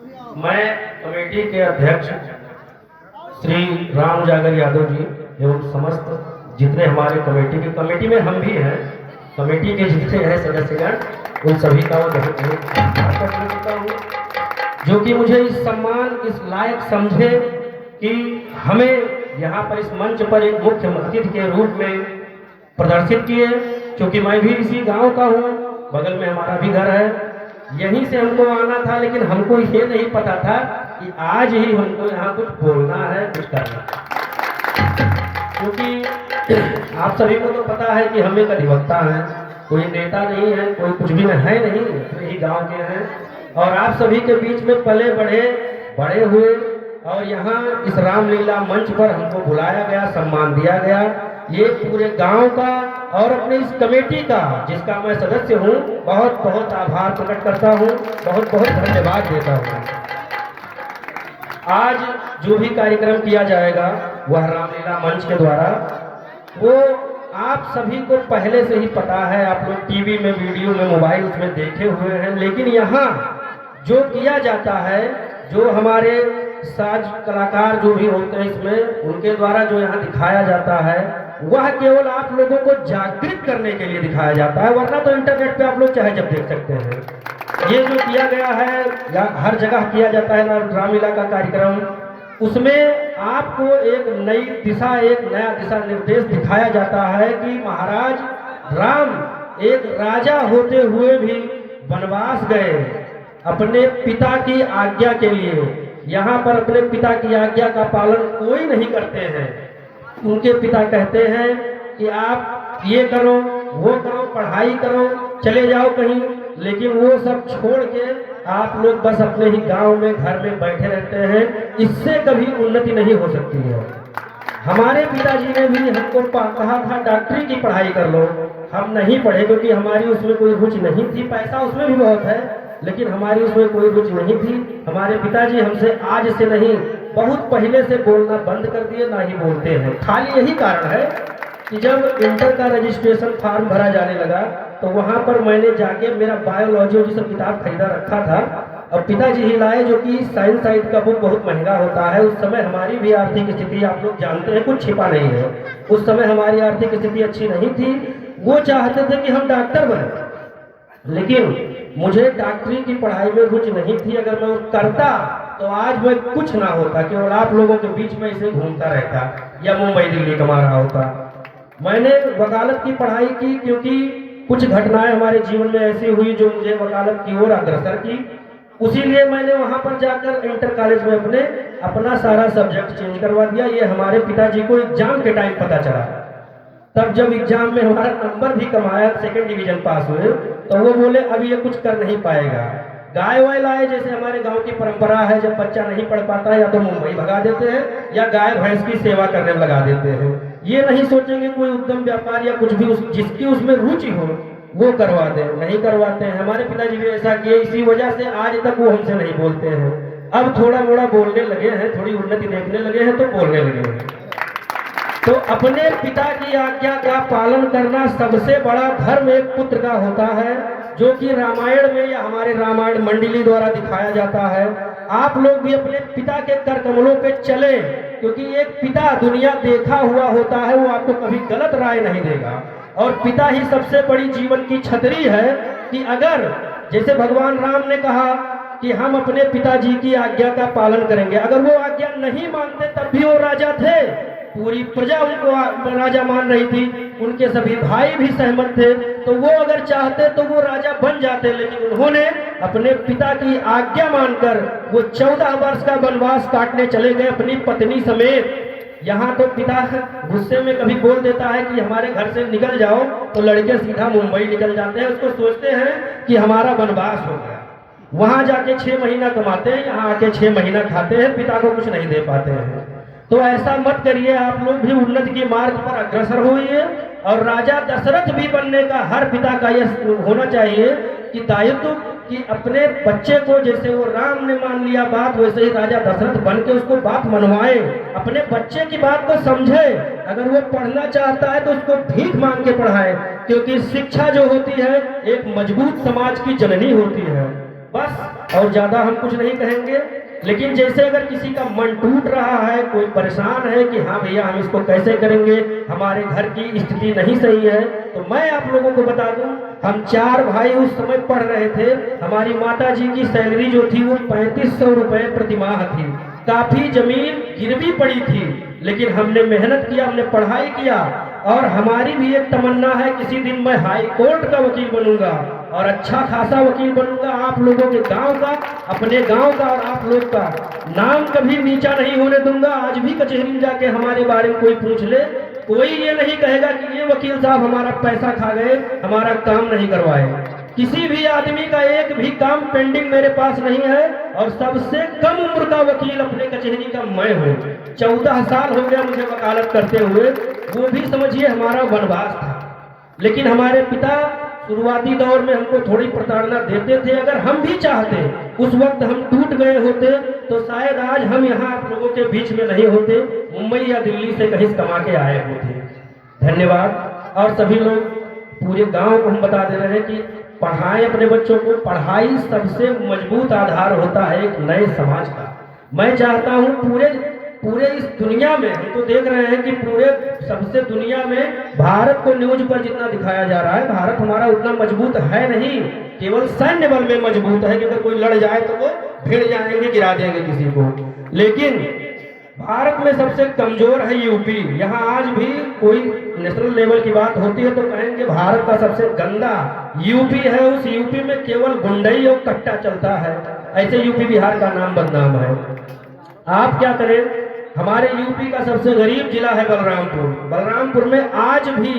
मैं कमेटी के अध्यक्ष श्री राम जागर यादव जी एवं समस्त जितने हमारे कमेटी में हम भी हैं, कमेटी के जितने हैं सदस्यगण, उन सभी का मैं बहुत बहुत आभार करना चाहता हूँ जो कि मुझे इस सम्मान इस लायक समझे कि हमें यहाँ पर इस मंच पर एक मुख्य अतिथि के रूप में प्रदर्शित किए। क्योंकि मैं भी इसी गांव का हूँ, बगल में हमारा भी घर है, यहीं से हमको आना था, लेकिन हमको ये नहीं पता था कि आज ही हमको यहाँ कुछ बोलना है, कुछ करना है। क्योंकि आप सभी को तो पता है कि हम एक अधिवक्ता हैं, कोई नेता नहीं है, कोई कुछ भी है नहीं, तो यही गांव के हैं और आप सभी के बीच में पले बड़े हुए और यहाँ इस रामलीला मंच पर हमको बुलाया गया, सम्मान दिया गया। ये पूरे गांव का और अपने इस कमेटी का, जिसका मैं सदस्य हूँ, बहुत बहुत आभार प्रकट करता हूँ, बहुत बहुत धन्यवाद देता हूँ। आज जो भी कार्यक्रम किया जाएगा वह रामलीला मंच के द्वारा, वो आप सभी को पहले से ही पता है, आप लोग टीवी में, वीडियो में, मोबाइल में देखे हुए हैं। लेकिन यहाँ जो किया जाता है, जो हमारे साज कलाकार जो भी होते हैं इसमें, उनके द्वारा जो यहाँ दिखाया जाता है, वह केवल आप लोगों को जागृत करने के लिए दिखाया जाता है, वरना तो इंटरनेट पे आप लोग चाहे जब देख सकते हैं। ये जो किया गया है या हर जगह किया जाता है रामलीला का कार्यक्रम, उसमें आपको एक नई दिशा, एक नया दिशा निर्देश दिखाया जाता है कि महाराज राम एक राजा होते हुए भी वनवास गए अपने पिता की आज्ञा के लिए। यहाँ पर अपने पिता की आज्ञा का पालन कोई नहीं करते हैं। उनके पिता कहते हैं कि आप ये करो, वो करो, पढ़ाई करो, चले जाओ कहीं, लेकिन वो सब छोड़ के आप लोग बस अपने ही गांव में, घर में बैठे रहते हैं। इससे कभी उन्नति नहीं हो सकती है। हमारे पिताजी ने भी हमको कहा था डॉक्टरी की पढ़ाई कर लो, हम नहीं पढ़े क्योंकि हमारी उसमें कोई रुचि नहीं थी। पैसा उसमें भी बहुत है, लेकिन हमारी उसमें कोई रुचि नहीं थी। हमारे पिताजी हमसे आज से नहीं, बहुत पहले से बोलना बंद कर दिए, ना ही बोलते हैं। खाली यही कारण है कि जब इंटर का रजिस्ट्रेशन फॉर्म भरा जाने लगा तो वहाँ पर मैंने जाके मेरा बायोलॉजी और सब किताब खरीदा रखा था और पिताजी ही लाए, जो कि साइंस साइड का बुक बहुत महंगा होता है। उस समय हमारी भी आर्थिक स्थिति आप लोग जानते हैं, कुछ छिपा नहीं है। उस समय हमारी आर्थिक स्थिति अच्छी नहीं थी। वो चाहते थे कि हम डॉक्टर बने, लेकिन मुझे डॉक्टरी की पढ़ाई में रुचि नहीं थी। अगर मैं करता तो आज मैं कुछ ना होता, केवल आप लोगों के बीच में इसे घूमता रहता या मुंबई दिल्ली कमा रहा होता। मैंने वकालत की पढ़ाई की क्योंकि कुछ घटनाएं हमारे जीवन में ऐसी हुई जो मुझे वकालत की ओर अग्रसर की। उसीलिए मैंने वहां पर जाकर इंटर कॉलेज में अपना सारा सब्जेक्ट चेंज करवा दिया। ये हमारे पिताजी को एग्जाम के टाइम पता चला। तब जब एग्जाम में हमारा नंबर भी कम आया, 2nd डिवीजन पास हुए, तो वो बोले अब ये कुछ कर नहीं पाएगा। गाय वाय लाए, जैसे हमारे गांव की परंपरा है, जब बच्चा नहीं पढ़ पाता या तो मुंबई भगा देते हैं या गाय भैंस की सेवा करने में लगा देते हैं। ये नहीं सोचेंगे कोई उद्यम व्यापार या कुछ भी जिसकी उसमें रुचि हो वो करवा दे, नहीं करवाते हैं। हमारे पिताजी भी ऐसा किए, इसी वजह से आज तक वो हमसे नहीं बोलते हैं। अब थोड़ा मोड़ा बोलने लगे हैं, थोड़ी उन्नति देखने लगे हैं तो बोलने लगे हैं। तो अपने पिता की आज्ञा का पालन करना सबसे बड़ा धर्म एक पुत्र का होता है, जो कि रामायण में या हमारे रामायण मंडली द्वारा दिखाया जाता है। आप लोग भी अपने पिता के कर कमलों पे चले, क्योंकि एक पिता दुनिया देखा हुआ होता है, वो आपको कभी गलत राय नहीं देगा। और पिता ही सबसे बड़ी जीवन की छतरी है कि अगर जैसे भगवान राम ने कहा कि हम अपने पिताजी की आज्ञा का पालन करेंगे, अगर वो आज्ञा नहीं मानते तब भी वो राजा थे, पूरी प्रजा उनको राजा मान रही थी, उनके सभी भाई भी सहमत थे, तो वो अगर चाहते तो वो राजा बन जाते। लेकिन उन्होंने अपने पिता की आज्ञा मानकर वो 14 वर्ष का वनवास काटने चले गए अपनी पत्नी समेत। यहाँ तो पिता गुस्से में कभी बोल देता है कि हमारे घर से निकल जाओ, तो लड़के सीधा मुंबई निकल जाते हैं। उसको सोचते हैं कि हमारा वनवास हो गया। वहां जाके 6 महीना कमाते हैं, यहाँ आके 6 महीना खाते हैं, पिता को कुछ नहीं दे पाते हैं। तो ऐसा मत करिए, आप लोग भी उन्नति के मार्ग पर अग्रसर होइए। और राजा दशरथ भी बनने का हर पिता का यह होना चाहिए कि दायित्व कि अपने बच्चे को, जैसे वो राम ने मान लिया बात, वैसे ही राजा दशरथ बन के उसको बात मनवाए, अपने बच्चे की बात को समझे। अगर वो पढ़ना चाहता है तो उसको भीख मांग के पढ़ाए, क्योंकि शिक्षा जो होती है एक मजबूत समाज की जननी होती है। बस, और ज़्यादा हम कुछ नहीं कहेंगे। लेकिन जैसे अगर किसी का मन टूट रहा है, कोई परेशान है कि हाँ भैया हम इसको कैसे करेंगे, हमारे घर की स्थिति नहीं सही है, तो मैं आप लोगों को बता दूं, हम 4 भाई उस समय पढ़ रहे थे। हमारी माता जी की सैलरी जो थी वो 3500 रुपये प्रतिमाह थी। काफ़ी जमीन गिरवी पड़ी थी, लेकिन हमने मेहनत किया, हमने पढ़ाई किया, और हमारी भी एक तमन्ना है किसी दिन मैं हाई कोर्ट का वकील बनूंगा और अच्छा खासा वकील बनूंगा। आप लोगों के गांव का, अपने गांव का और आप लोग का नाम कभी नीचा नहीं होने दूंगा। आज भी कचहरी में जाके हमारे बारे में कोई पूछ ले, कोई ये नहीं कहेगा कि ये वकील साहब हमारा पैसा खा गए, हमारा काम नहीं करवाए। किसी भी आदमी का एक भी काम पेंडिंग मेरे पास नहीं है, और सबसे कम उम्र का वकील अपने कचहरी का मैं हूँ। 14 साल हो गया मुझे वकालत करते हुए, वो भी समझिए हमारा वनवास था। लेकिन हमारे पिता शुरुआती दौर में हमको थोड़ी प्रताड़ना देते थे। अगर हम भी चाहते, उस वक्त हम टूट गए होते, तो शायद आज हम यहाँ आप लोगों के बीच में नहीं होते, मुंबई या दिल्ली से कहीं कमा के आए होते। धन्यवाद। और सभी लोग, पूरे गांव को हम बता दे रहे हैं कि पढ़ाएं अपने बच्चों को। पढ़ाई सबसे मजबूत आधार होता है एक नए समाज का। मैं चाहता हूं पूरे इस दुनिया में, हम तो देख रहे हैं कि पूरे सबसे दुनिया में भारत को न्यूज पर जितना दिखाया जा रहा है, भारत हमारा उतना मजबूत है नहीं। केवल सैन्य बल में मजबूत है कि अगर कोई लड़ जाए तो वो भिड़ जाएंगे, गिरा देंगे किसी को। लेकिन भारत में सबसे कमजोर है यूपी। यहाँ आज भी कोई नेशनल लेवल की बात होती है तो कहेंगे भारत का सबसे गंदा यूपी है। उस यूपी में केवल गुंडई और कट्टा चलता है। ऐसे यूपी बिहार का नाम बदनाम है। आप क्या करें, हमारे यूपी का सबसे गरीब जिला है बलरामपुर। बलरामपुर में आज भी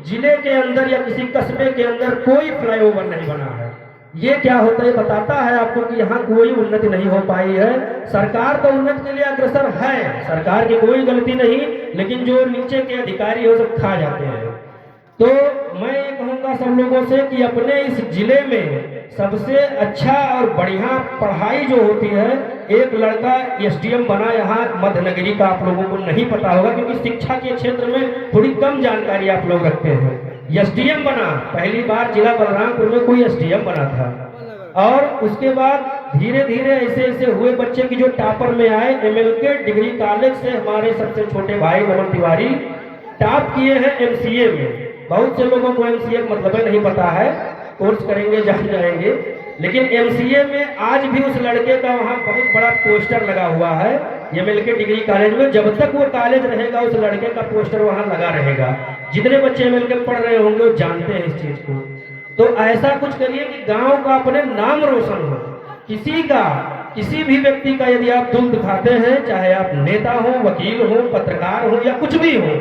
जिले के अंदर या किसी कस्बे के अंदर कोई फ्लाईओवर नहीं बना है। ये क्या होता है, बताता है आपको कि यहाँ कोई उन्नति नहीं हो पाई है। सरकार तो उन्नति के लिए अग्रसर है, सरकार की कोई गलती नहीं, लेकिन जो नीचे के अधिकारी हो सब खा जाते हैं। तो मैं ये कहूँगा सब लोगों से कि अपने इस जिले में सबसे अच्छा और बढ़िया पढ़ाई जो होती है, एक लड़का एसडीएम बना यहाँ मध्यनगरी का, आप लोगों को नहीं पता होगा क्योंकि शिक्षा के क्षेत्र में थोड़ी कम जानकारी आप लोग रखते हैं। एसडीएम बना, पहली बार जिला बलरामपुर में कोई एसडीएम बना था। और उसके बाद धीरे धीरे ऐसे ऐसे हुए बच्चे की जो टॉपर में आए। एमएलके डिग्री कॉलेज से हमारे सबसे छोटे भाई नमन तिवारी टॉप किए हैं एमसीए में। बहुत से लोगों को एमसीए का मतलब नहीं पता है, कोर्स करेंगे जान जाएंगे। लेकिन एमसीए में आज भी उस लड़के का वहाँ बहुत बड़ा पोस्टर लगा हुआ है एमएलके डिग्री कॉलेज में। जब तक वो कॉलेज रहेगा उस लड़के का पोस्टर वहाँ लगा रहेगा। जितने बच्चे एमएलके पढ़ रहे होंगे वो जानते हैं इस चीज को। तो ऐसा कुछ करिए कि गांव का अपने नाम रोशन हो। किसी भी व्यक्ति का यदि आप दिल दिखाते हैं, चाहे आप नेता हो, वकील हो, पत्रकार हो या कुछ भी हो,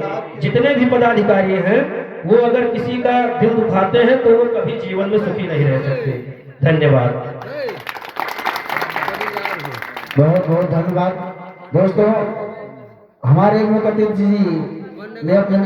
जितने भी पदाधिकारी हैं, वो अगर किसी का दिल दुखाते हैं तो वो कभी जीवन में सुखी नहीं रह सकते। धन्यवाद। बहुत बहुत धन्यवाद दोस्तों। हमारे मुकद्दर जी ने अपने